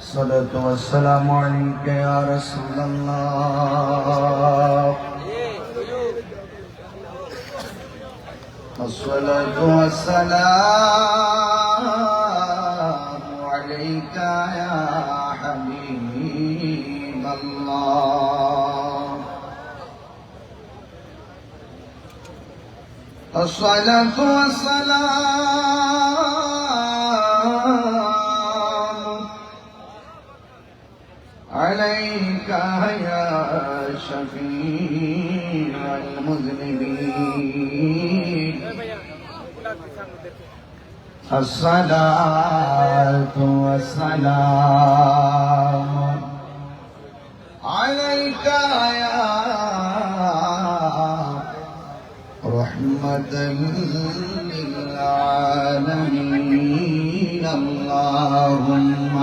الصلاة والسلام عليك يا رسول الله. الصلاة والسلام عليك يا حبيب الله. الصلاة والسلام عليك يا شفيع المذنبين. الصلاة والسلام عليك يا رحمة للعالمين. اللهم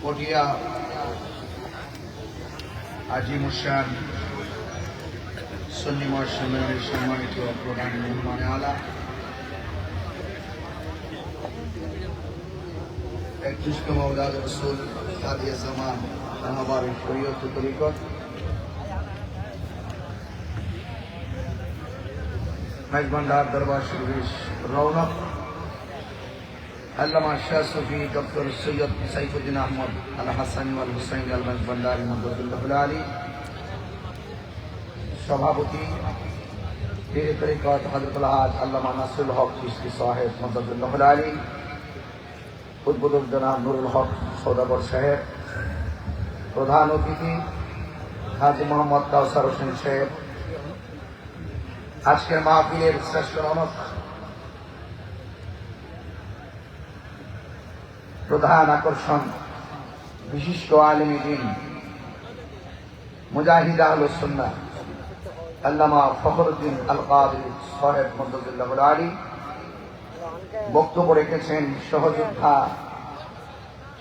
পটিয়া আজিমুশান সুন্নি মহাসম্মেলনের সম্মানিত প্রধান মেহমান আলা, 31তম আওলাদ রাসূল হাদিয়া জামান রাহবার শরীয়ত তরিকত মেজবান্ডার দরবার শরীফ রৌনক আল্লামা শাহ সুফি ডক্টর সৈয়দ সাইফুদ্দিন আহমদ আল হাসানি ওয়াল হুসাইন আল মেজবান্ডার মুহাম্মদুল্লাহ আলী, সভাপতি পীর তরিকত হযরতুল হাজ আল্লামা নাসরুল হক চিশতি সাহেব মুহাম্মদুল্লাহ আলী, উদ্বোধক জনাব নুরুল হক সওদাগর সাহেব, প্রধান অতিথি হাজী মোহাম্মদ কাউসার হোসেন সাহেব, আজকের মাহফিলের শ্রেষ্ঠ রৌনক, প্রধান আকর্ষণ, বিশিষ্ট আলেমে দ্বীন মুজাহিদ আহলুস সুন্নাহ আল্লামা ফখরুদ্দিন আল কাদরি সাহেব মুহাম্মদুল্লাহ আলী, বক্তব্য রেখেছেন সহযোদ্ধা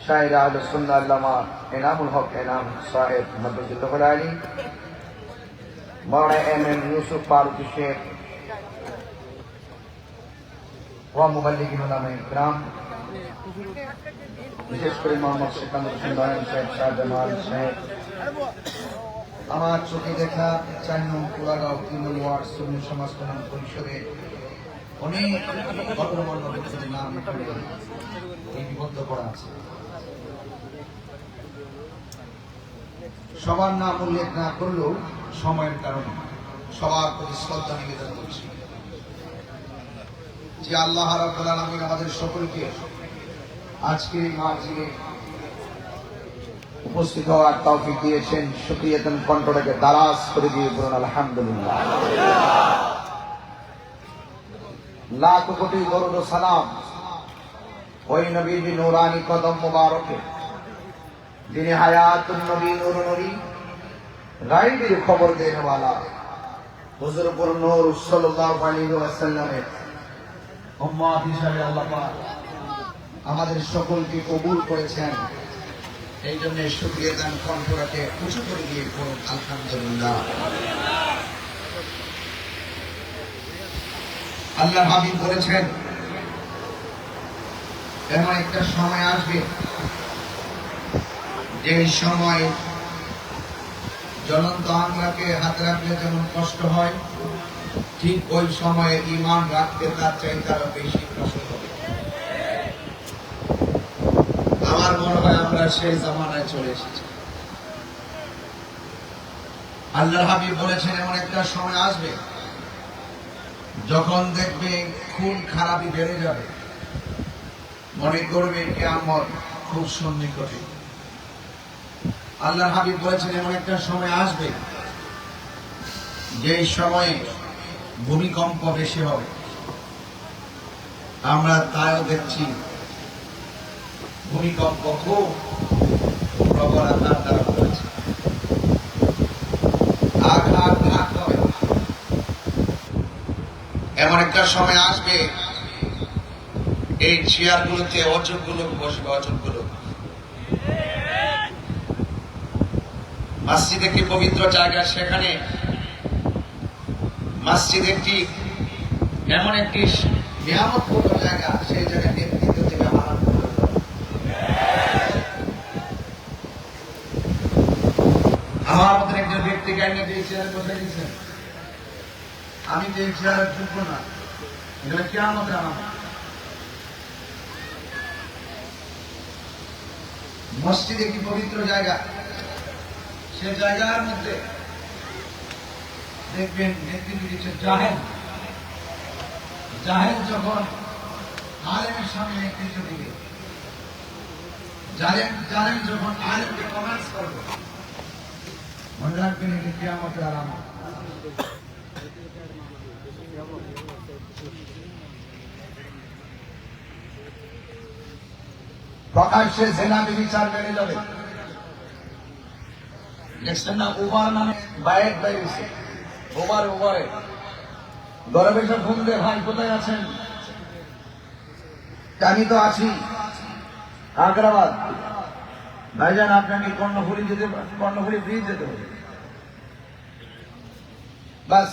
শায়ের আহলুস সুন্নাহ আল্লামা এনামুল হক এনাম সাহেব মুহাম্মদুল্লাহ আলী, মাওলানা এম ইউসুফ ফারুকী শেখ ওয়া মুবাল্লিগিন উলামায়ে কিরাম, বিশেষ করে মোহাম্মদ সিকান্দর হোসেন দয়ান সাহেব, শাহজামাল সাহেব, আমার চোখে দেখা 4 নং কুড়াগাঁও 3 নং ওয়ার্ড সুন্নি সমাজ কল্যাণ পরিষদে অনেক গণ্যমান্য ব্যক্তিদের নাম লিপিবদ্ধ করা আছে। সবার নাম উল্লেখ না করলেও সময়ের কারণে সবার প্রতি শ্রদ্ধা নিবেদন করছি যে আল্লাহ রাব্বুল আলামিন আমাদের সকলকে আজকে এই মাহফিলে উপস্থিত হওয়ার তৌফিক দিয়েছেন। শুকরিয়াতন কণ্ঠটাকে দারাজ করে দিয়ে বলুন আলহামদুলিল্লাহ। লাখ কোটি দরুদ ও সালাম ওই নবীর নূরানি কদম মুবারকে, যিনি হায়াতুন নবী নূর নূরি গায়বের খবর দেনে वाला হুজুর পুর নূর সাল্লাল্লাহু আলাইহি ওয়াসাল্লামের উম্মত হিসেবে আল্লাহ পাক আমাদের সকলকে কবুল করেছেন। এই জন্য শুকরিয়া দান কণ্ঠটাকে উঁচু করে দিয়ে বলুন আলহামদুলিল্লাহ। আল্লাহ হাবিব বলেছেন এমন একটা সময় আসবে যে সময় জ্বলন্ত আঙ্গাকে হাতে রাখলে যেমন কষ্ট হয়, ঠিক ওই সময়ে ঈমান রাখতে তার চাইতে আরো বেশি কষ্ট হবে। আমার মনে হয় আমরা সেই জামানায় চলে এসেছি। আল্লাহর হাবিব বলেছেন এমন একটা সময় আসবে যখন দেখবে খুন খারাপি বেড়ে যাবে, মনে করবে কিয়ামত খুব সন্নিকটে। আল্লাহর হাবিব বলেছেন এমন একটা সময় আসবে যে সময়ে ভূমিকম্প বেশি হবে। আমরা তাইও দেখছি ভূমিকম্প খুব প্রবল আকার ধারণ করেছে, আঘাত হবে। এমন একটা সময় আসবে এই চেয়ারগুলোতে অজুগুলো বসবে, অজুগুলো। মসজিদ একটি পবিত্র জায়গা, সেখানে মসজিদ একটি এমন একটি নিয়ামতপূর্ণ জায়গা, সেই জায়গায় নেতৃত্ব থেকে আমার মধ্যে একজন ব্যক্তি গাইনে দিয়ে চেয়ারে বসে দিয়েছেন, আমি যে চেয়ারের যোগ্য না, এগুলো কিয়ামতের আলামত। মসজিদ একটি পবিত্র জায়গা, সে জায়গার মধ্যে দেখবেন নেতৃত্ব দিচ্ছে জাহেল। জাহেল যখন আলেমের সামনে নেতৃত্ব দিবে, জাহেল যখন আলেমকে কমেন্টস করবে, মনে রাখবেন এটি কিয়ামতের আলামত। প্রকাশ্যে জেনা বিচার বেড়ে যাবে। দেখছেন না উবার নামে বাইক বাইরেছে, উবারে ঘরে বসে ফোন দিয়ে, ভাই কোথায় আছেন? আমি তো আছি আগ্রাবাদ। ভাইজান আপনাকে কর্ণফুলি ব্রিজ যেতে হবে। বাস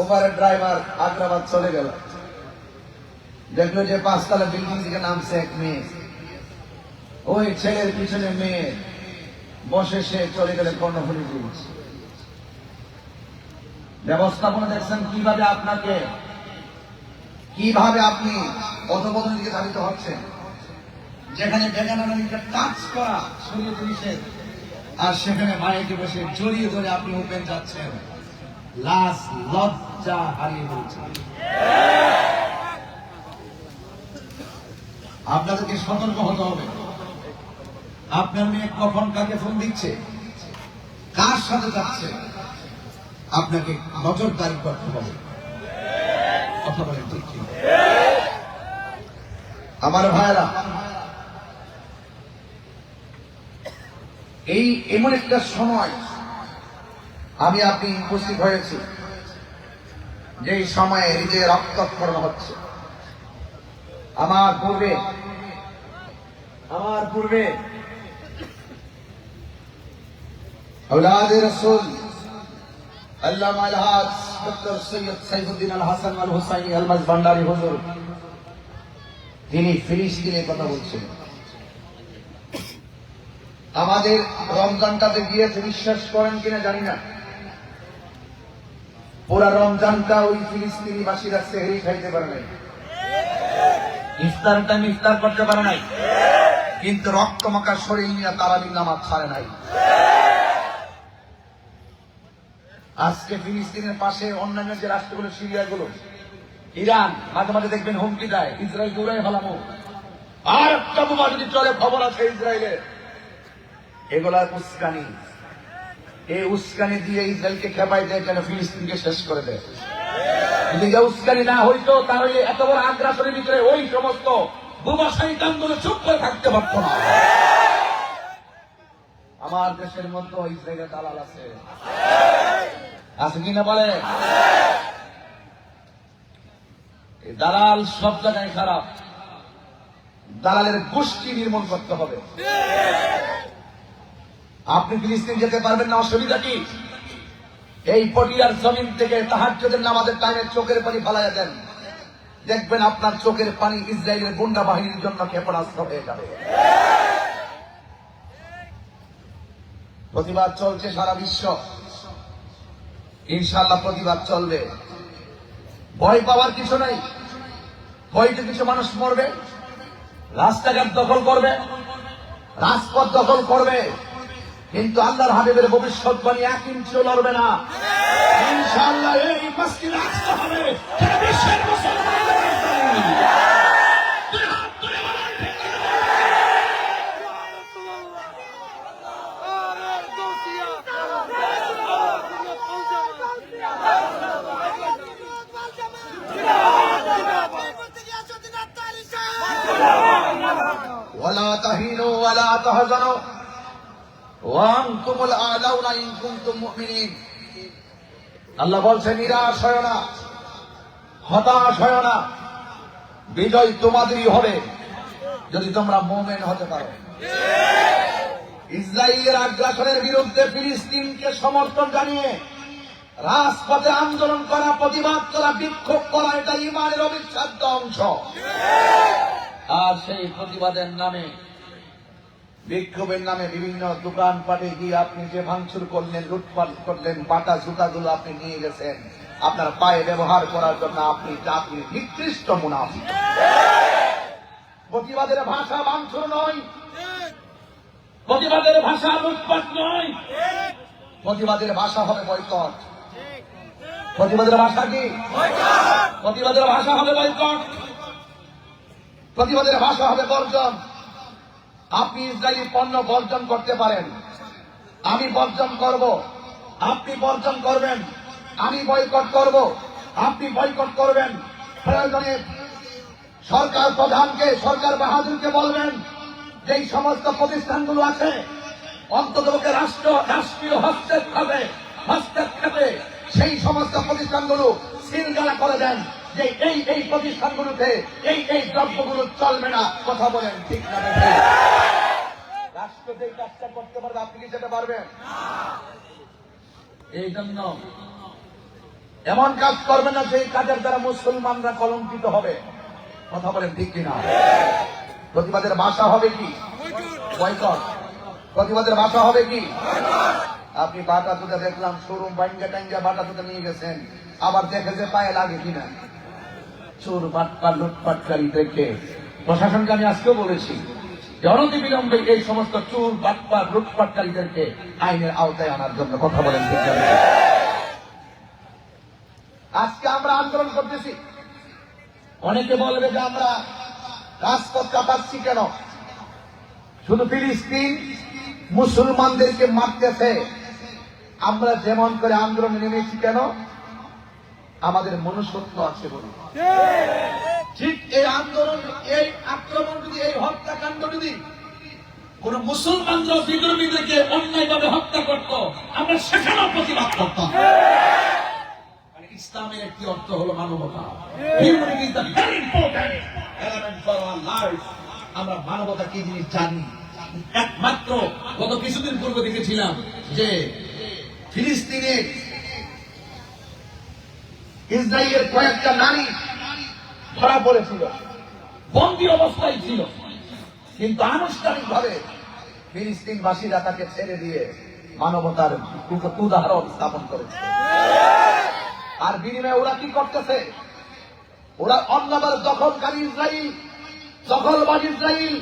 উবারের ড্রাইভার আগ্রাবাদ চলে গেল, দেখলো যে 5 তলা বিল্ডিং থেকে নামছে এক মেয়ে, ওই ছেলের পিছনে মেয়ে বসে, সে চলে গেলে কর্ণফুলি ব্রিজ। ব্যবস্থাপনা দেখছেন কিভাবে আপনি অধপতনের দিকে ধাবিত হচ্ছেন, যেখানে বেগানা নদীকে টাচ করা শরীয়ত নিষেধ, আর সেখানে মায়েকে বসে জড়িয়ে ধরে আপনি ওপেন যাচ্ছেন, লাজ লজ্জা হারিয়ে ফেলছেন। আপনাদেরকে সতর্ক হতে হবে। আপনার মেয়ে কখন কাকে ফোন দিচ্ছে, কার সাথে যাচ্ছে, আপনাকে নজরদারি করতে হবে। কথা বলেন ঠিক কি? আমার ভাইরা, এই এমন একটা সময় আমি আপনি উপস্থিত হয়েছি, যে সময়ে হৃদয়ে রক্তক্ষরণ হচ্ছে। আমার পূর্বে औलाद रसूल अल्लामा अलहाज डॉक्टर सैयद সাইফুদ্দিন আল হাসান আল হুসাইনি আলমাজ ভান্ডারী হুজুর, তিনি ফিলিস্তিনের কথা বলছেন। আমাদের রমজানটাতে গিয়েছে, বিশ্বাস করেন কিনা জানি না, পুরা রমজানটা ওই ফিলিস্তিনি বাসীরা সেহরি খাইতে পারে নাই, ইফতার টাইম ইফতার করতে পারে নাই, কিন্তু রক্তমাখা শরীর নিয়ে তারাবির নামাজ ছাড়ে নাই। আজকে ফিলিস্তিনের পাশে অন্যান্য যে রাষ্ট্রগুলো, সিরিয়াগুলো, ইরান মাঝে মাঝে দেখবেন হুমকি দেয়, ইসরায়েল দৌড়াই ফেলামো, আর একটা বোমা যদি চলে খবর আছে ইসরায়েলের। এগুলার উস্কানি, এই উস্কানি দিয়ে ইসরায়েলকে খেপাই দেয়, কেন ফিলিস্তিনকে শেষ করে দেয়। যদি উস্কানি না হইতো, তাহলে এত বড় আগ্রাসনের ভিতরে ওই সমস্ত বোমা শয়তানগুলো চুপ করে থাকতে পারত না। আমার দেশের মধ্যে ইসরায়েলের দালাল আছে কিনা বলে? দালাল সব জায়গায় খারাপ, দালালের গোষ্ঠী নির্মূল করতে হবে। আপনি ফিলিস্তিন যেতে পারবেন না, অসুবিধা কি? এই পটিয়ার জমিন থেকে তাহাজ্জুদের নামাজের টাইমে চোখের পানি ফালাইয়া দেন, দেখবেন আপনার চোখের পানি ইসরায়েলের গুন্ডা বাহিনীর জন্য ক্ষেপণাস্ত্র হয়ে যাবে। প্রতিবাদ চলছে সারা বিশ্ব, ইনশাআল্লাহ প্রতিবাদ চলবে। ভয় পাওয়ার কিছু নাই। ভয়তে কিছু মানুষ মরবে, রাস্তাঘাট দখল করবে, রাজপথ দখল করবে, কিন্তু আল্লাহর হাবিবের ভবিষ্যৎবাণী 1 ইঞ্চিও লড়বে না। ইনশাআল্লাহ এই মসজিদ আসতে হবে। বিশ্বের মুসলমানদের ওয়া লা তাহজানু ওয়া আনতুমুল আ'লাউনা ইন কুনতুম মুমিনিন। আল্লাহ বলছেন, নিরাশ হয় না, হতাশ হয় না, বিজয় তোমাদেরই হবে যদি তোমরা মুমিন হতে পারো। ইসরায়েলের আগ্রাসনের বিরুদ্ধে ফিলিস্তিনকে সমর্থন জানিয়ে রাজপথে আন্দোলন করা, প্রতিবাদ করা, বিক্ষোভ করা, এটা ঈমানের অবিচ্ছেদ্য অংশ। আর সেই প্রতিবাদের নামে, বিক্ষোভের নামে বিভিন্ন দোকানপাটে গিয়ে আপনি যে ভাঙচুর করলেন, লুটপাট করলেন, বাটা জুতাগুলো আপনি নিয়ে গেছেন আপনার পায়ে ব্যবহার করার জন্য, আপনি জাতির নিকৃষ্ট মুনাফিক। প্রতিবাদের ভাষা ভাঙচুর নয়, প্রতিবাদের ভাষা লুটপাট নয়, প্রতিবাদের ভাষা হবে বয়কট। প্রতিবাদের ভাষা কি? প্রতিবাদের ভাষা হবে বয়কট, প্রতিবাদের ভাষা হবে বর্জন। আপনি ইসরায়েলি পণ্য বর্জন করতে পারেন, আমি বর্জন করব, আপনি বর্জন করবেন, আমি বয়কট করব, আপনি বয়কট করবেন। প্রয়োজনে সরকার প্রধানকে, সরকার বাহাদুরকে বলবেন যেই সমস্ত প্রতিষ্ঠানগুলো আছে অন্ততপক্ষে রাষ্ট্রীয় হস্তক্ষেপে সেই সমস্ত প্রতিষ্ঠানগুলো সিলগালা করে দেন যে এই প্রতিষ্ঠানগুলোতে এই দ্রব্যগুলো চলবে না। কথা বলেন ঠিক না? রাষ্ট্র যেই কাজটা করতে পারবে আপনি কি যেতে পারবেন? এই জন্য এমন কাজ করবে না সেই কাজের দ্বারা মুসলমানরা কলঙ্কিত হবে। কথা বলেন ঠিক কিনা? প্রতিবাদের ভাষা হবে কি? বয়কট। প্রতিবাদের ভাষা হবে কি? আপনি বাটা জুতা দেখলাম শোরুম বাইঙ্গা টাঙ্গা বাটা জুতা নিয়ে গেছেন, আবার দেখে যে পায়ে লাগে কিনা। চোর বাটপার লুটপাটকারীদেরকে প্রশাসনকে আমি আজকেও বলেছি যে অনতিবিলম্বে এই সমস্ত চোর বাটপার লুটপাটকারীদেরকে আইনের আওতায় আনার জন্য। কথা বলেন ঠিক কিনা? আজকে আমরা আন্দোলন করতেছি, অনেকে বলবে যে আমরা রাজপথ কাঁপাচ্ছি কেন? শুধু ফিলিস্তিন মুসলমানদেরকে মারতেছে, আমরা যেমন করে আন্দোলনে নেমেছি কেন? আমাদের মনুষ্যত্ব আছে বলে। ঠিক এই আন্দোলন, এই আক্রমণ যদি, এই হত্যাকাণ্ড যদি কোন মুসলমানরা বিদ্রোহীদেরকে অন্যায়ভাবে হত্যা করত, আমরা সেখানেও প্রতিবাদ করতাম। ইসলামের একটি অর্থ হলো মানবতা। আমরা মানবতা কি জিনিস জানি। একমাত্র গত কিছুদিন পূর্বে দেখেছিলাম যে ফিলিস্তিনে ইসরায়েলের কয়েকটা নারী ধরা পড়েছিল, বন্দী অবস্থায় ছিল, কিন্তু আনুষ্ঠানিকভাবে ফিলিস্তিনবাসীরা তাকে ছেড়ে দিয়ে মানবতার উদাহরণ স্থাপন করেছে। আর বিনিময়ে ওরা কি করতেছে? ওরা অন্যবার দখলকারী ইসরায়েল, দখলবাজ ইসরায়েল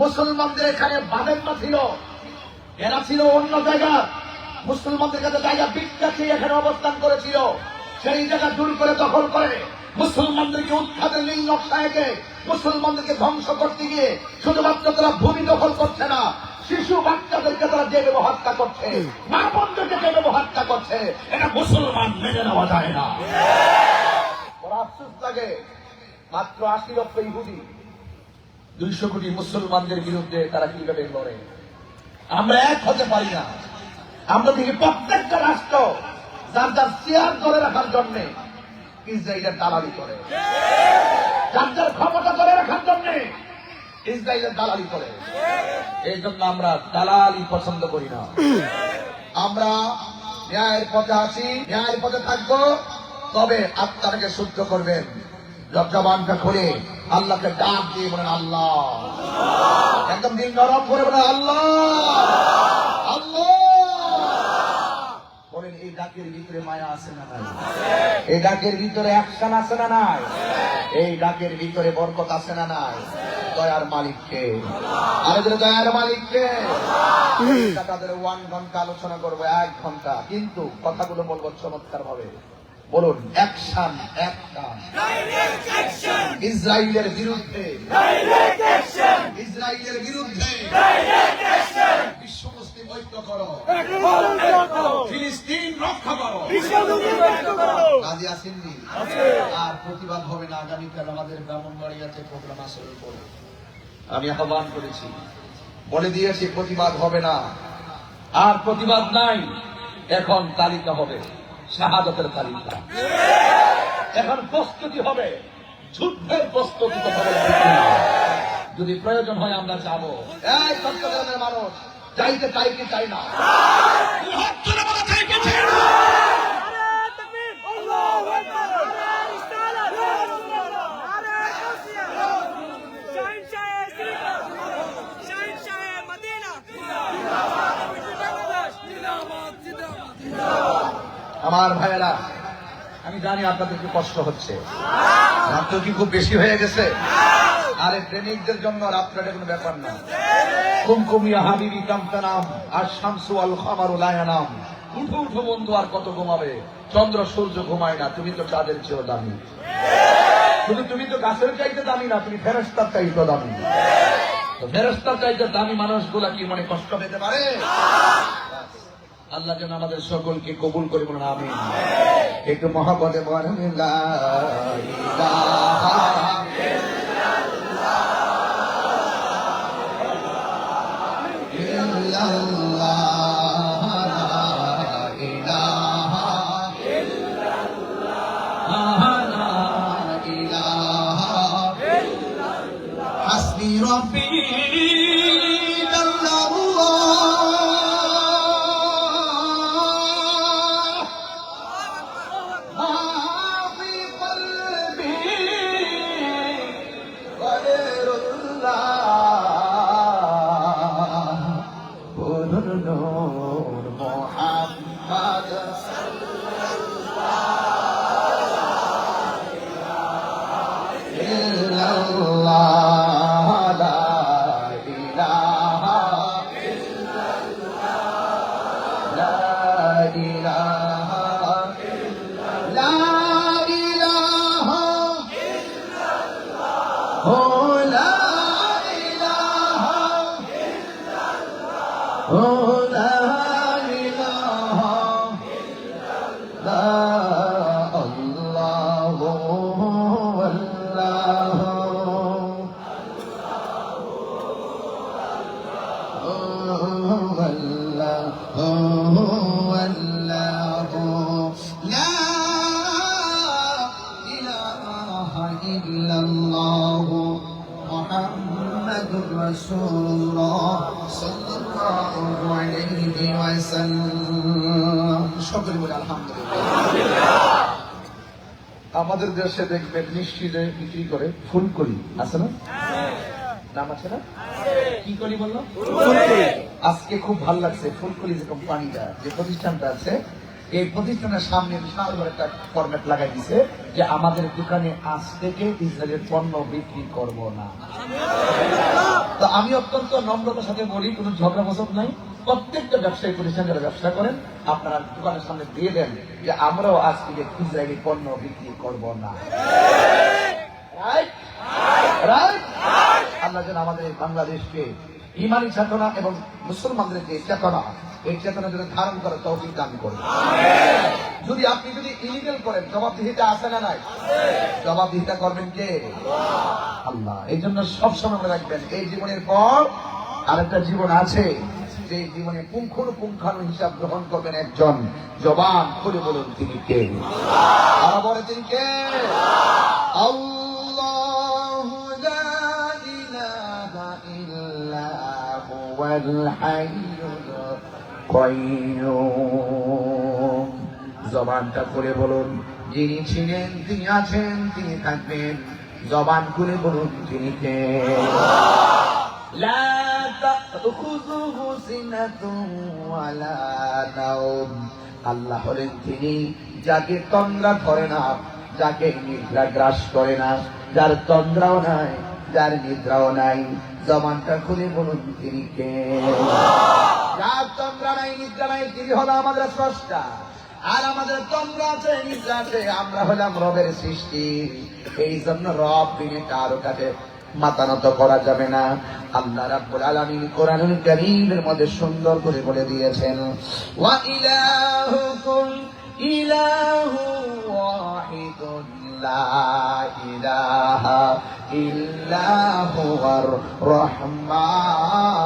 মুসলমানদের এখানে বাঁধেন না ছিল, এরা ছিল অন্য জায়গা, মুসলমানদের কাছে জায়গা ভিক্ষা চেয়ে এখানে অবস্থান করেছিল। সেই জায়গা দূর করে দখল করে মুসলমানদেরকে উৎখাতের নীল নকশা এঁকে মুসলমানদেরকে ধ্বংস করতে গিয়ে শুধুমাত্র তারা ভূমি দখল করছে না, শিশু বাচ্চাদেরকে তারা যে ব্যবহারটা করছে, মা বোনদেরকে যে ব্যবহারটা করছে, এটা মুসলমান মেনে নেওয়া যায় না। ওরা আফসোস লাগে, মাত্র 80 লক্ষ ইহুদি 200 কোটি মুসলমানদের বিরুদ্ধে তারা কিভাবে লড়ে। আমরা এক হতে পারি না। আমরা দেখি প্রত্যেকটা রাষ্ট্র যার যার চেয়ার ধরে রাখার জন্য ইসরায়েলের দালালি করে, যার যার ক্ষমতা ধরে রাখার জন্য ইসরায়েলের দালালি করে। এই জন্য আমরা দালালি পছন্দ করি না। আমরা ন্যায়ের পথে আছি, ন্যায়ের পথে থাকবো, তবে আত্মাটাকে শুদ্ধ করবেন। জবানটা খুলে আল্লাহকে ডাক দিয়ে বলেন আল্লাহ, একদম দিল নরম করে বলেন আল্লাহ আল্লাহ বলেন। এই ডাকের ভিতরে মায়া আছে না নাই? এই ডাকের ভিতরে অ্যাকশন আছে না নাই? এই ডাকের ভিতরে বরকত আছে না নাই? দয়ার মালিককে, আরে দয়ার মালিককে। তাদের 1 ঘন্টা আলোচনা করবো, 1 ঘন্টা, কিন্তু কথাগুলো বলবো চমৎকার ভাবে। বলুন অ্যাকশন, অ্যাকশন, ইসরায়েলের বিরুদ্ধে, ইসরায়েলের বিরুদ্ধে বিশ্ব মুসলিম ঐক্য করো, ফিলিস্তিন রক্ষা করো। কাজী আসেননি আর প্রতিবাদ হবে না। আগামীকাল আমাদের ব্রাহ্মণবাড়িয়াতে প্রোগ্রাম আসরের পরে আমি আহ্বান করেছি বলে দিয়েছি প্রতিবাদ হবে না, আর প্রতিবাদ নাই। এখন তালিকা হবে, শাহাদাতের তালিকা। এখন প্রস্তুতি হবে, যুদ্ধের প্রস্তুতি। কথা বলে যদি প্রয়োজন হয় আমরা যাবো। এই চট্টগ্রামের মানুষ চাইতে চাই কি চাই না? আমার ভাইয়েরা, আমি জানি আপনাদের কি কষ্ট হচ্ছে, রাত্র কি খুব বেশি হয়ে গেছে? আরে প্রেমিকদের জন্য রাত্রটা কোনো ব্যাপার না। কুমকুমিয়া হাবিবি কামতানাম আর শামসু আল খামারু লা ইয়ানাম। উঠো উঠো বন্ধু, আর কত ঘুমাবে? চন্দ্র সূর্য ঘুমায় না, তুমি তো চাঁদের চেয়েও দামি। তুমি তো গাছের চাইতে দামি না, তুমি ফেরেশতার চাইতে দামি। তো ফেরেশতার চাইতে দামি মানুষগুলা কি মনে কষ্ট পেতে পারে? আল্লাহ যেন আমাদের সকলকে কবুল করে বলুন আমিন। একটু মহব্বতে বলেন লা ইলাহা ইল্লাল্লাহ, লা ইলাহা ইল্লাল্লাহ, লা ইলাহা ইল্লাল্লাহ, হাসবি রাব্বি সকলে বলে আলহামদুলিল্লাহ। আমাদের দেশে দেখবেন মিষ্টিতে বিক্রি করে ফুলকলি, আছে না? নাম আছে না? কি কলি বললো? আজকে খুব ভালো লাগছে, ফুলকলি যে কোম্পানিটা, যে প্রতিষ্ঠানটা আছে, এই প্রতিষ্ঠানের সামনে বিশাল বড় একটা ফরম্যাট লাগাই দিছে যে আমাদের দোকানে আজ থেকে ইসরায়েলের পণ্য বিক্রি করব না। তো আমি অত্যন্ত নম্রতার সাথে বলি, কোনো ঝগড়া বসত নাই। প্রত্যেকটা ব্যবসায়ী প্রতিষ্ঠান যারা ব্যবসা করেন, আপনারা দোকানের সামনে দিয়ে দেন যে আমরাও আজ থেকে ইসরায়েলি পণ্য বিক্রি করব না। আল্লাহ যেন আমাদের বাংলাদেশকে ইমানি চেতনা এবং মুসলমানদের যে চেতনা, এই চেতনা যেন ধারণ করে তৌফিক দান করবে। যদি আপনি ইলিগাল করেন, জবাবদিহিতা আছে না নাই? জবাবদিহিতা করবেন কে? আল্লাহ। এই জন্য সবসময় মনে রাখবেন, এই জীবনের পর আরেকটা জীবন আছে, যে জীবনে পুঙ্খানু হিসাব গ্রহণ করবেন একজন। জবান খুলে বলুন তিনি কে? আল্লাহ বলে তিনি কে? আল্লাহু লা ইলাহা ইল্লা হুয়াল হাইয়ুল কাইয়্যুম। জবানটা খুলে বলুন, যিনি ছিলেন, তিনি আছেন, তিনি থাকবেন। জবান খুলে বলুন তিনি কে? লা তাখুযুহু সিনাতুন ওয়ালা নাওম। আল্লাহ হলেন তিনি যাকে তন্দ্রা ধরে না, যাকে নিদ্রা গ্রাস করে না, যার তন্দ্রাও নাই, যার নিদ্রাও নাই। জবানটা খুলে বলুন তিনি কে? যার তন্দ্রা নাই, নিদ্রা নাই, তিনি হলো আমাদের স্রষ্টা। আর আমাদের তন্দ্রা আছে, নিদ্রা আছে, আমরা হলাম রবের সৃষ্টি। এই জন্য রব বিনে কারো কাছে মাথা নত করা যাবে না। আল্লাহ রাব্বুল আলামিন কোরআনুল কারীমের মধ্যে সুন্দর করে বলে দিয়েছেন, ওয়া ইলাহুকুম ইলাহু ওয়াহিদুন লা ইলাহা ইল্লা হুয়ার রহমানুর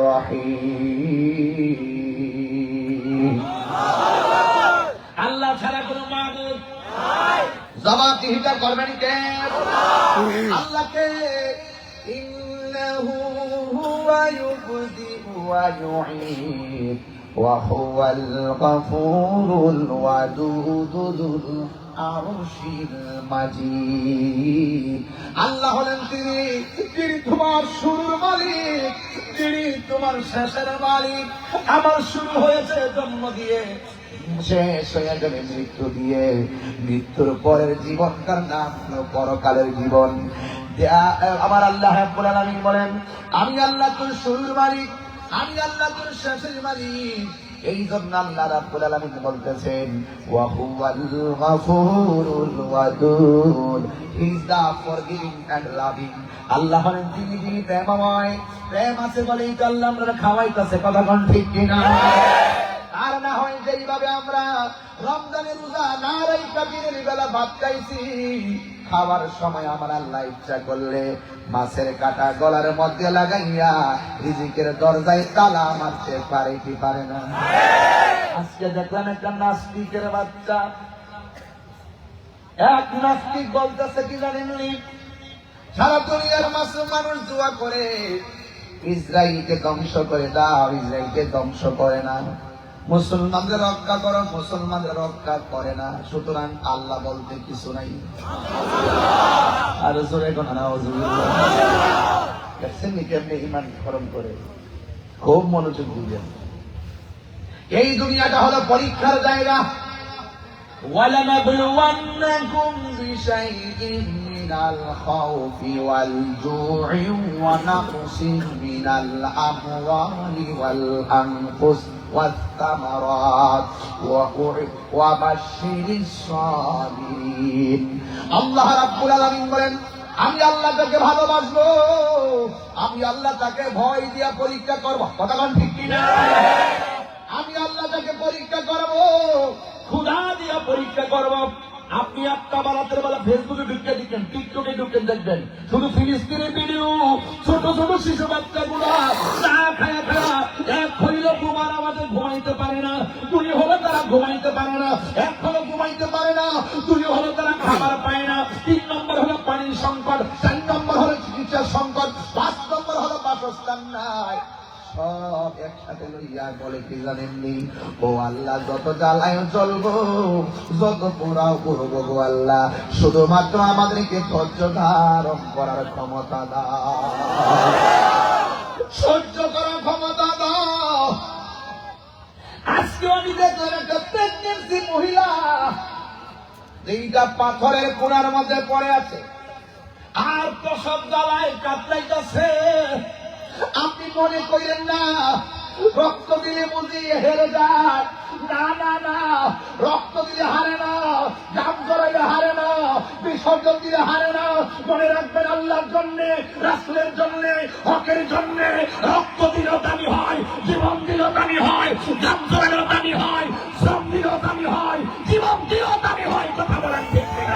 রহিম। আল্লাহ ছাড়া কোনো মাবুদ জবাবদিহিতা করবেন কে? আল্লাহকে। ইন্নাহু হুয়া ইউবদিউ ওয়া ইউঈদ ওয়া হুয়াল গফুরুল ওয়াদুদুল আরশিল মাজিদ। আল্লাহ হলেন তিনি, যিনি তোমার শুরুর মালিক, যিনি তোমার শেষের মালিক। আমার শুরু হয়েছে জন্ম দিয়ে, শেষ হয়ে যাবে মৃত্যু দিয়ে। মৃত্যুর পরের জীবনটার নাম হলো পরকালের জীবন। আমার আল্লাহ রাব্বুল আলামিন বলেন, আমি আল্লাহ তোর শুরুর মালিক, আমি আল্লাহ তোর শেষের মালিক। এই জন্য আল্লাহ রাব্বুল আলামিন বলতেছেন, ওয়া হুয়াল গফুরুল ওয়াদুদ, he is the forgiving and loving. আল্লাহ হলেন তিনি, যিনি প্রেমময়। প্রেম আছে বলেই তো আল্লাহ আমরা খাওয়াইতেছে, কথা কোন ঠিক কিনা? আর না হয় যেইভাবে আমরা রমজানের রোজা না রাইখা দিনের বেলা ভাত খাইছি, খাবার সময় আমার আল্লাহ ইচ্ছা করলে মাছের কাঁটা গলার মধ্যে লাগাইয়া রিজিকের দরজায় তালা মারতে পারে কি পারে না? আজকে দেখলাম একটা নাস্তিকের বাচ্চা, এক নাস্তিক বলতেছে কি জানেননি, সারা দুনিয়ার মানুষ দোয়া করে ইসরায়েলকে ধ্বংস করে দাও, ইসরায়েলকে ধ্বংস করে না, মুসলমানদের রক্ষা করো, মুসলমানদের রক্ষা করে না, সুতরাং আল্লাহ বলতে কিছু নাই। আর জোরে কোন কেমনি ইমান খরম করে, খুব মনোযোগ দিবেন। এই দুনিয়াটা হলো পরীক্ষার জায়গা। وَلَنَبْلُوَنَّكُمْ بِشَيْءٍ مِّنَ الْخَوْفِ وَالْجُوعِ وَنَقْصٍ مِّنَ الْأَمْوَالِ وَالْأَنفُسِ وَالثَّمَرَاتِ وَبَشِّرِ الصَّابِرِينَ। আল্লাহ রাব্বুল আলামিন বলেন, আমি আল্লাহ তাকে ভালোবাসবো, আমি আল্লাহ তাকে ভয় দিয়া পরীক্ষা করব, কথা কোন ঠিক কিনা? আমি আল্লাহ তাকে পরীক্ষা করবো, ক্ষুধা দিয়া পরীক্ষা করব। আপনি একটা রাতের বেলা ফেসবুকে ঢুকে দেখবেন, টিকটকে ঢুকে দেখবেন, শুধু ফিলিস্তিনের ভিডিও, ছোট ছোট শিশু বাচ্চাগুলা চা খায়া খায়া এক হইল ঘুমার আমাদের ঘুমাইতে পারে না, দুই হলো তারা ঘুমাইতে পারে না, এক হলো ঘুমাইতে পারে না, দুই হলো তারা খাবার পায় না, 3 নম্বর হলো পানির সংকট, 4 নম্বর হলো চিকিৎসার সংকট, 5 নম্বর হলো বাসস্থান নাই। সব একসাথে লইয়া বলে কি জানেননি, ও আল্লাহ যত জ্বালায় জ্বলবো, যত পোড়াও করবো গো আল্লাহ, শুধুমাত্র আমাদেরকে ধৈর্য ধারণ করার ক্ষমতা দাও, সহ্য করার ক্ষমতা দাও। আজকে আমি দেখলাম একটা প্রেগনেন্সি মহিলা, এইটা পাথরের কোণার মধ্যে পড়ে আছে, আর প্রসব জ্বালায় কাতরাইতেছে। আপনি মনে করেন না রক্ত দিলে বুঝি হেরে যায়, না না না, রক্ত দিলে হারে না, জাম জড়াইলে হারে না, বিসর্জন দিলে হারে না। মনে রাখবেন, আল্লাহর জন্য, রাসূলের জন্য, হকের জন্য রক্ত দিলেও দামি হয়, জীবন দিলেও দামি হয়, জাম জড়াইলেও দামি হয়, শ্রম দিলেও দামি হয়, জীবন দিলেও দামি হয়। কথা বলেন ঠিক কিনা?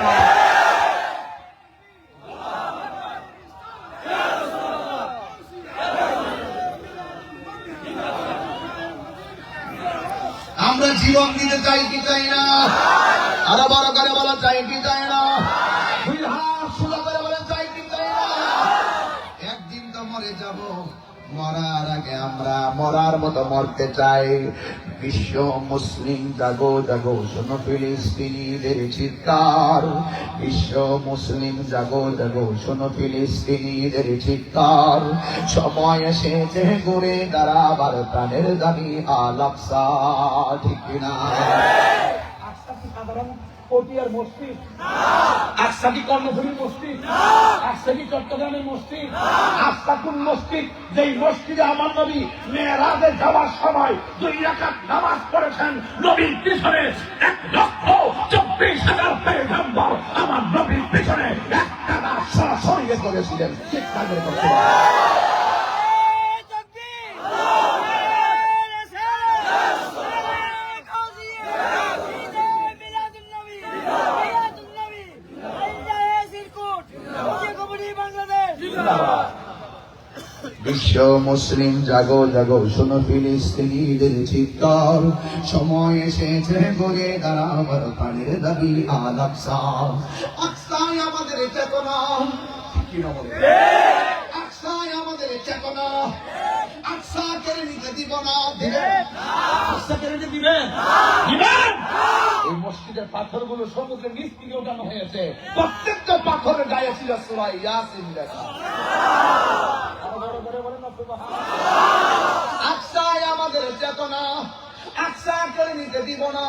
আমরা জীবন দিতে চাই কি চাই না? আরো বড় করে বলা চাই কি চাই না? দুই হাত সোজা করে বলেন চাই কি চাই না? একদিন তো মরে যাব, মরার আগে আমরা মরার মতো মরতে চাই। বিশ্ব মুসলিম জাগো জাগো, শোনো ফিলিস্তিনিদের চিৎকার, বিশ্ব মুসলিম জাগো জাগো, শোনো ফিলিস্তিনিদের চিৎকার। সময় এসেছে ঘুরে দাঁড়াবার প্রাণের দাবি আল-আকসা, ঠিক কিনা? আকসা কি সাধারণ পটিয়ার মসজিদ? আকসা কি কর্ণফুলীর মসজিদ? আকসা কি চট্টগ্রামের মসজিদ? আকসা কোন মসজিদ? যেই মসজিদে আমার নবী মেরাজে যাওয়ার সময় 2 রাকাত নামাজ পড়েছেন, নবীর পিছনে 1,24,000 পয়গম্বর আমার নবীর পিছনে একটা সরাসরি করেছিলেন। চিৎকার করে করতে বিশ্ব মুসলিম জাগো জাগো, শোনো ফিলিস্তিনিদের চিৎকার, সময় এসেছে ঘুরে দাঁড়াবার প্রাণের দাবি আল আকসা। আকসাই আমাদের চেতনা, কি না বলে? আকসাই আমাদের চেতনা, আকসা কেড়ে নিতে দিব না। দিবেন? আকসা কেড়ে নিতে দিবেন? দিবেন? এই মসজিদের পাথরগুলো সমুদ্রের নিচ থেকে ওঠানো হয়েছে, প্রত্যেকটা পাথরের গায়ে ছিল সূরা ইয়াসিন লেখা। আকসাই আমাদের চেতনা, আকসা কেড়ে নিতে দিব না।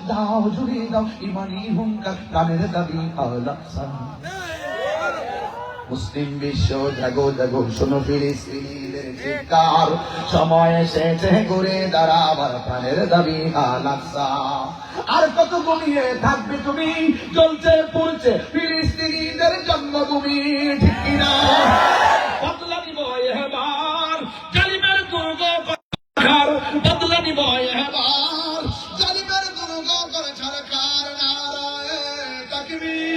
দাও জুড়ে দাও ইমানি হুঙ্কার, প্রাণের দাবি আল আকসা। মুসলিম বিশ্ব জাগো জাগো, শোনো ফিলিস্তিনিদের চিৎকার, সময় এসেছে ঘুরে দাঁড়াবার প্রাণের দাবি আল আকসা। আর কত ঘুমিয়ে থাকবে তুমি, জ্বলছে পড়ছে ফিলিস্তিনিদের জন্মভূমি, ঠিক কিনা? বদলা নিব এবার জালিমের দুর্গ, বদলা নিব এবার জালিমের দুর্গ করে সরকার। নারায়ে তাকবীর।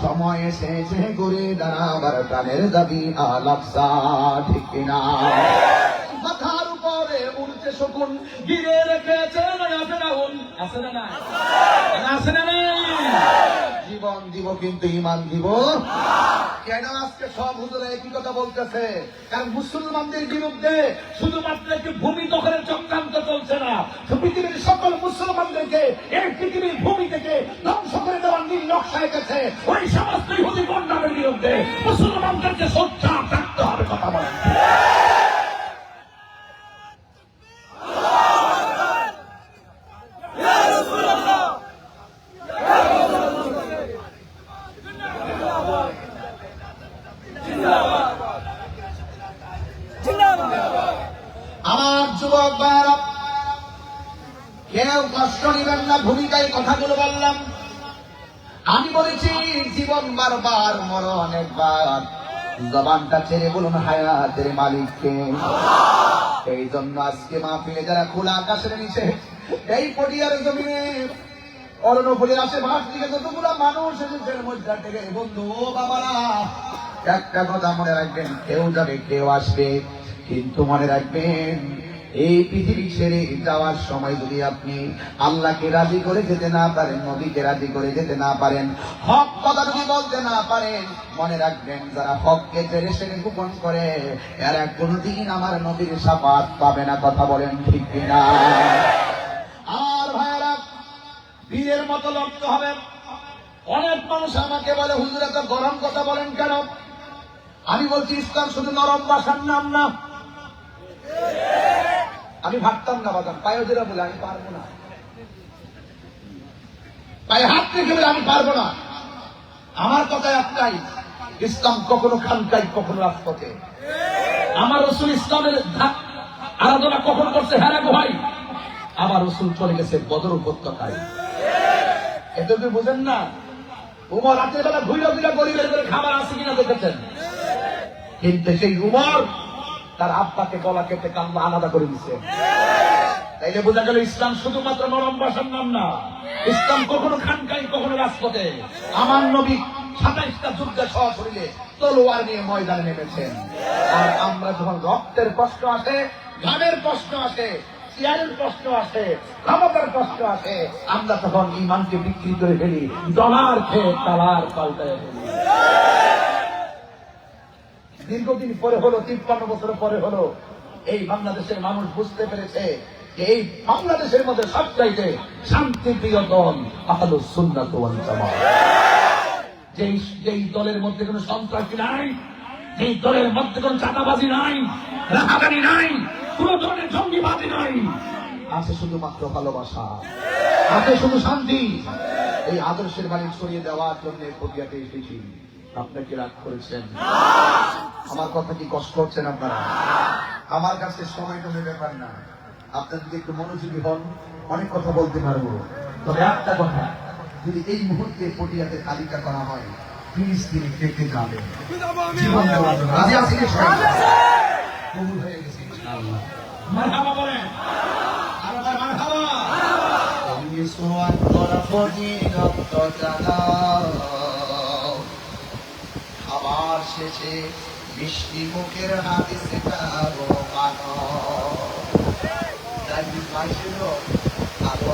সময় এসেছে ঘুরে দাঁড়াবার প্রাণের দাবি আল আকসা, ঠিক কিনা? মাথার উপরে উড়ছে শকুন, ঘিরে রেখেছে ফেরাউন। আছে না না? আছে না নাই? জীবন দিব কিন্তু ইমান দিব। কেন আজকে সব হুজুরা একই কথা বলতেছে? কারণ মুসলমানদের বিরুদ্ধে শুধুমাত্র একটি ভূমি দখলের চক্রান্ত চলছে না, পৃথিবীর সকল মুসলমানদেরকে এই পৃথিবীর ভূমি থেকে ধ্বংস করে দেওয়ার নীল নকশা এঁকেছে। ওই সমস্ত ইহুদি গন্ডারের বিরুদ্ধে মুসলমানদেরকে সোচ্চার থাকতে হবে। কথা বলেন। আমার যুবক ভাইরা, কেউ কষ্ট নেবেন না, ভূমিকায় কথাগুলো বললাম। আমি বলেছি জীবন বারবার, মরণ একবার। জবানটা ছেড়ে বলুন হায়াতের মালিককে। এই জন্য আজকে মাহফিলে যারা খোলা আকাশের নিচে, এই পটিয়ার জমিনে অরণ্যফুলের আশেপাশ থেকে যতগুলো মানুষ এসেছেন মধ্যে থেকে, বন্ধু ও বাবারা, একটা কথা মনে রাখবেন, কেউ যাবে কেউ আসবে, কিন্তু মনে রাখবেন এই পৃথিবী ছেড়ে যাওয়ার সময় যদি আপনি আল্লাহকে রাজি করে যেতে না পারেন, নবীকে রাজি করে যেতে না পারেন, হক কথা যদি বলতে না পারেন, মনে রাখবেন যারা হককে ছেড়ে সেরে গোপন করে এরা কোনোদিন আমার নবীর শাফাত পাবে না। কথা বলেন ঠিক কিনা? আর ভাইরা, বীরের মতো লড়তে হবে। অনেক মানুষ আমাকে বলে, হুজুর এত গরম কথা বলেন কেন? আমি বলছি ইসলাম শুধু নরম ভাষার নাম না। আমি ভাবতাম না বাদাম, পায়ে ধরে বলে আমি পারবো না, পায়ে হাত রেখে বলে আমি পারবো না। আমার কথা একটাই, ইসলাম কখনো খানকাই কখনো রাজপথে। আমার রসুল ইসলামের আরাধনা কখন করছে? হ্যাঁ গো ভাই, আমার রসুল চলে গেছে বদর উপত্যকায়। এটা তুই বুঝেন না? উমর রাতের বেলা ঘুরে ঘুরে গরিবের করে খাবার আছে কিনা দেখেছেন, কিন্তু সেই উমর তার আব্বাকে গলা কেটে কান্না আলাদা করে দিচ্ছে। তাইলে বোঝা গেল ইসলাম শুধুমাত্র নরম ভাষার নাম না, ইসলাম কখনো খানকাই কখনো রাজপথে। আমার নবী 27টা যুদ্ধে সশরীরে তলোয়ার নিয়ে ময়দানে নেমেছেন। আর আমরা যখন রক্তের কষ্ট আসে, ঘামের কষ্ট আসে, চেয়ারের কষ্ট আসে, ক্ষমতার কষ্ট আসে, আমরা তখন ইমানকে বিক্রি করে ফেলি, ডলার খেয়ে তালার পাল্টায় ফেলি। দীর্ঘদিন পরে হলো, 53 বছর পরে হলো, এই বাংলাদেশের মানুষ বুঝতে পেরেছে যে এই বাংলাদেশের মধ্যে সবচাইতে শান্তিপ্রিয় দল আহলুস সুন্নাত ওয়াল জামাত। যেই দলের মধ্যে কোনো সন্ত্রাসী নাই, যেই দলের মধ্যে কোনো চাঁদাবাজি নাই, রাহাজানি নাই, কোন ধরনের জঙ্গিবাদী নাই, আছে শুধুমাত্র ভালোবাসা, আছে শুধু শান্তি। এই আদর্শের বাণী ছড়িয়ে দেওয়ার জন্য প্রক্রিয়াতে এসেছি। আপনাকে রাগ করেছেন? আমার কথা কি কষ্ট হচ্ছেন আপনারা? আমার কাছে সময় টমে ব্যাপার না, আপনার যদি একটু মনোযোগী হন অনেক কথা বলতে পারবো। তবে একটা কথা, যদি এই মুহূর্তে পটিয়াতে তালিকা করা হয় ফিলিস্তিনি কে কে যাবে জীবন দেওয়ার জন্য রাজি আছি কি সবাই? কবুল হয়ে গেছে ইনশাআল্লাহ। মারহাবা বলেন, আর ভাই মারহাবা। তুমি সোয়ান করা ফজিলত জানাও, খাবার শেষে মিষ্টি মুখের হাদিসটা গো মানো, তাই পাইছিল আলো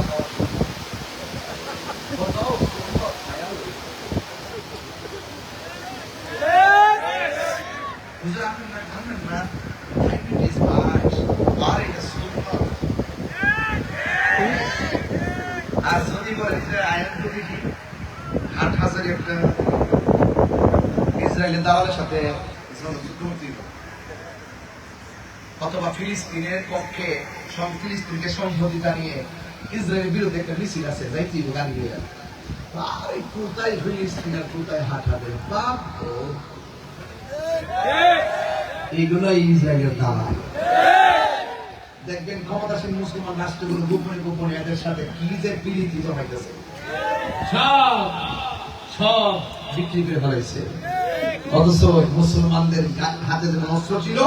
কোথাও সুন্দর খেয়াল হুজুর আপনি না জানেন না ডায়াবেটিস পাস আর এটা সুন্দর আর যদি বলেন যে আয়াত কমিটি হাটহাজারি একটা ইসরায়েলের দালালের সাথে অথবা ফিলিস্তিনের পক্ষে ফিলিস্তিনকে সংহতি জানিয়ে ইসরায়েলের বিরুদ্ধে একটা মিছিল আছে যাইতে গাড়ি দিয়ে আরে কোথায় ফিলিস্তিন আর কোথায় হাটহাজারি বাপ এইগুলোই ইসরায়েলের দালাল। দেখবেন ক্ষমতাসীন মুসলমান রাষ্ট্রগুলো গোপনে গোপনে এদের সাথে কি যে পীড়িত জমাইতেছে, সব বিক্রি করে ফেলাইছে। অথচ মুসলমানদের হাতে যেমন অস্ত্র ছিল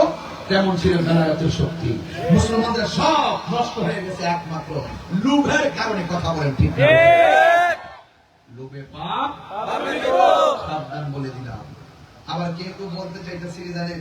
তেমন ছিল বেলায়েতের শক্তি। মুসলমানদের সব নষ্ট হয়ে গেছে একমাত্র লোভের কারণে। কথা বলেন ঠিক না? লোভে পাপ সাবধান বলে দিলাম। আবার কেউ বলতে চাইতেছি জানেন